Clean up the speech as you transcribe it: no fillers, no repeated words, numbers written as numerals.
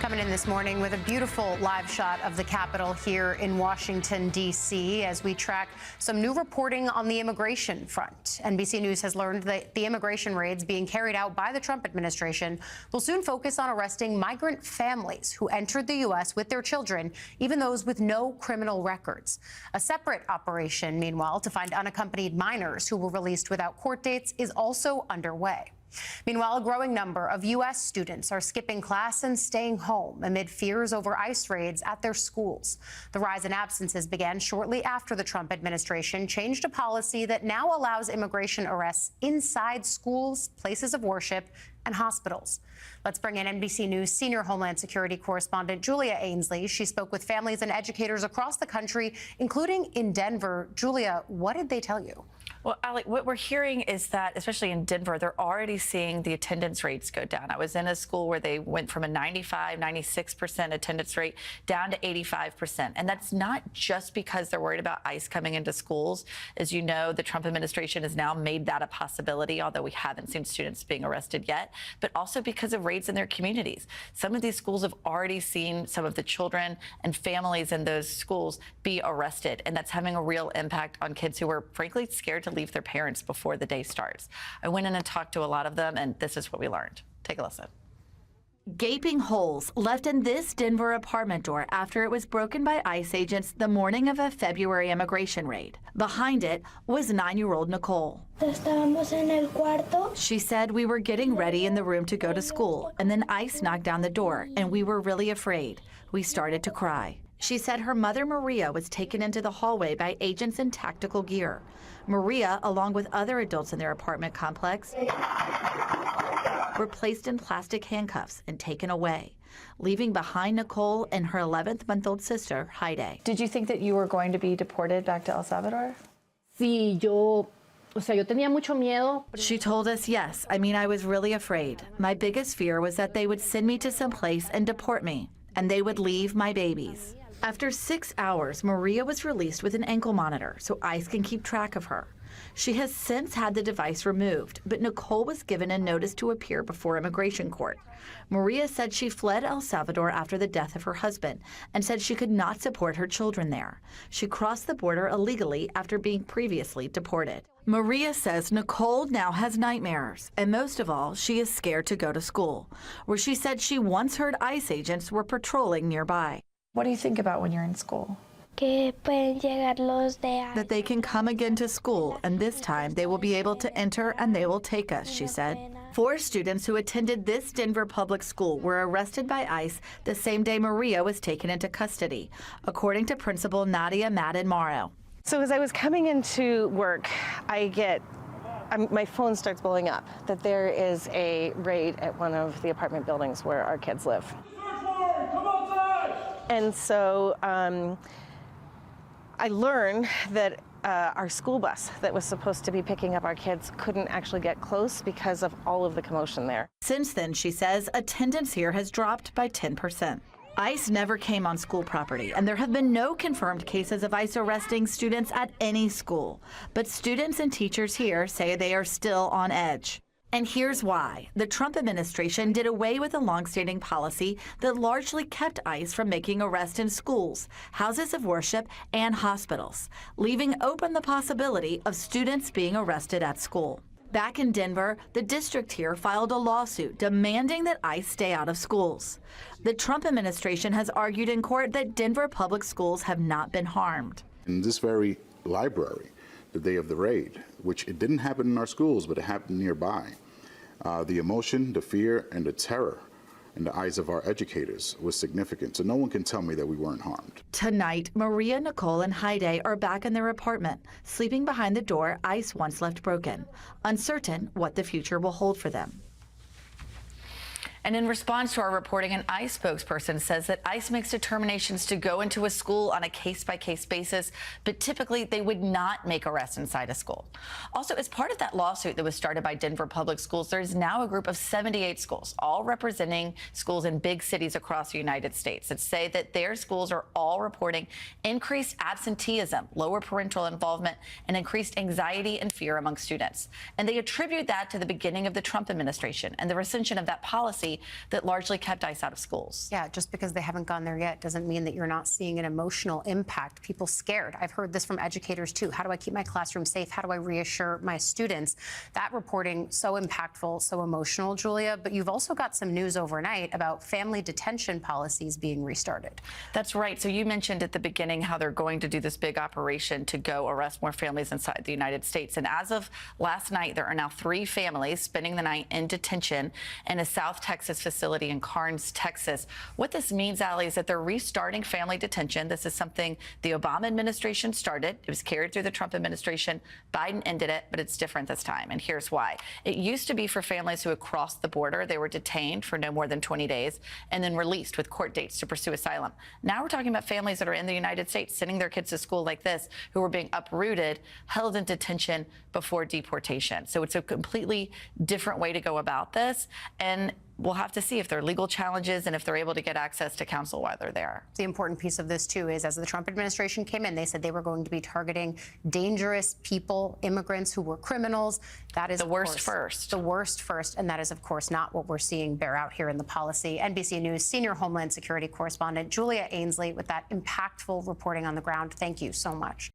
Coming in this morning with a beautiful live shot of the Capitol here in Washington, D.C., as we track some new reporting on the immigration front. NBC News has learned that the immigration raids being carried out by the Trump administration will soon focus on arresting migrant families who entered the U.S. with their children, even those with no criminal records. A separate operation, meanwhile, to find unaccompanied minors who were released without court dates is also underway. Meanwhile, a growing number of U.S. students are skipping class and staying home amid fears over ICE raids at their schools. The rise in absences began shortly after the Trump administration changed a policy that now allows immigration arrests inside schools, places of worship, and hospitals. Let's bring in NBC News senior Homeland Security correspondent Julia Ainsley. She spoke with families and educators across the country, including in Denver. Julia, what did they tell you? Well, Alec, what we're hearing is that, especially in Denver, they're already seeing the attendance rates go down. I was in a school where they went from a 95, 96% attendance rate down to 85%. And that's not just because they're worried about ICE coming into schools. As you know, the Trump administration has now made that a possibility, although we haven't seen students being arrested yet, but also because of raids in their communities. Some of these schools have already seen some of the children and families in those schools be arrested, and that's having a real impact on kids who are, frankly, scared to leave their parents before the day starts. I went in and talked to a lot of them, and this is what we learned. Take a listen. Gaping holes left in this Denver apartment door after it was broken by ICE agents the morning of a February immigration raid. Behind it was 9-year-old Nicole. She said, "We were getting ready in the room to go to school, and then ICE knocked down the door, and we were really afraid. We started to cry." She said her mother, Maria, was taken into the hallway by agents in tactical gear. Maria, along with other adults in their apartment complex, were placed in plastic handcuffs and taken away, leaving behind Nicole and her 11-month-old sister, Haide. Did you think that you were going to be deported back to El Salvador? Sí, yo tenía mucho miedo. She told us, yes. I mean, I was really afraid. My biggest fear was that they would send me to some place and deport me, and they would leave my babies. After 6 hours, Maria was released with an ankle monitor so ICE can keep track of her. She has since had the device removed, but Nicole was given a notice to appear before immigration court. Maria said she fled El Salvador after the death of her husband and said she could not support her children there. She crossed the border illegally after being previously deported. Maria says Nicole now has nightmares, and most of all, she is scared to go to school, where she said she once heard ICE agents were patrolling nearby. What do you think about when you're in school? That they can come again to school, and this time they will be able to enter and they will take us, she said. 4 students who attended this Denver public school were arrested by ICE the same day Maria was taken into custody, according to Principal Nadia Madden-Morrow. So as I was coming into work, my phone starts blowing up that there is a raid at one of the apartment buildings where our kids live. And so I learned that our school bus that was supposed to be picking up our kids couldn't actually get close because of all of the commotion there. Since then, she says, attendance here has dropped by 10%. ICE never came on school property, and there have been no confirmed cases of ICE arresting students at any school. But students and teachers here say they are still on edge. And here's why. The Trump administration did away with a longstanding policy that largely kept ICE from making arrests in schools, houses of worship, and hospitals, leaving open the possibility of students being arrested at school. Back in Denver, the district here filed a lawsuit demanding that ICE stay out of schools. The Trump administration has argued in court that Denver public schools have not been harmed. In this very library, the day of the raid, which it didn't happen in our schools, but it happened nearby. The emotion, the fear, and the terror in the eyes of our educators was significant, so no one can tell me that we weren't harmed. Tonight, Maria, Nicole, and Haide are back in their apartment, sleeping behind the door ICE once left broken, uncertain what the future will hold for them. And in response to our reporting, an ICE spokesperson says that ICE makes determinations to go into a school on a case-by-case basis, but typically they would not make arrests inside a school. Also, as part of that lawsuit that was started by Denver Public Schools, there is now a group of 78 schools, all representing schools in big cities across the United States, that say that their schools are all reporting increased absenteeism, lower parental involvement, and increased anxiety and fear among students. And they attribute that to the beginning of the Trump administration and the rescission of that policy policy that largely kept ICE out of schools. Yeah, just because they haven't gone there yet doesn't mean that you're not seeing an emotional impact. People scared. I've heard this from educators too. How do I keep my classroom safe? How do I reassure my students? That reporting, so impactful, so emotional, Julia. But you've also got some news overnight about family detention policies being restarted. That's right. So you mentioned at the beginning how they're going to do this big operation to go arrest more families inside the United States. And as of last night, there are now 3 families spending the night in detention in a South Texas facility in Karnes, Texas. What this means, Allie, is that they're restarting family detention. This is something the Obama administration started. It was carried through the Trump administration. Biden ended it, but it's different this time. And here's why. It used to be for families who had crossed the border. They were detained for no more than 20 days and then released with court dates to pursue asylum. Now we're talking about families that are in the United States sending their kids to school like this, who were being uprooted, held in detention before deportation. So it's a completely different way to go about this. And we'll have to see if there are legal challenges and if they're able to get access to counsel while they're there. The important piece of this, too, is as the Trump administration came in, they said they were going to be targeting dangerous people, immigrants who were criminals. That is The worst first. The worst first. And that is, of course, not what we're seeing bear out here in the policy. NBC News senior Homeland Security correspondent Julia Ainsley with that impactful reporting on the ground. Thank you so much.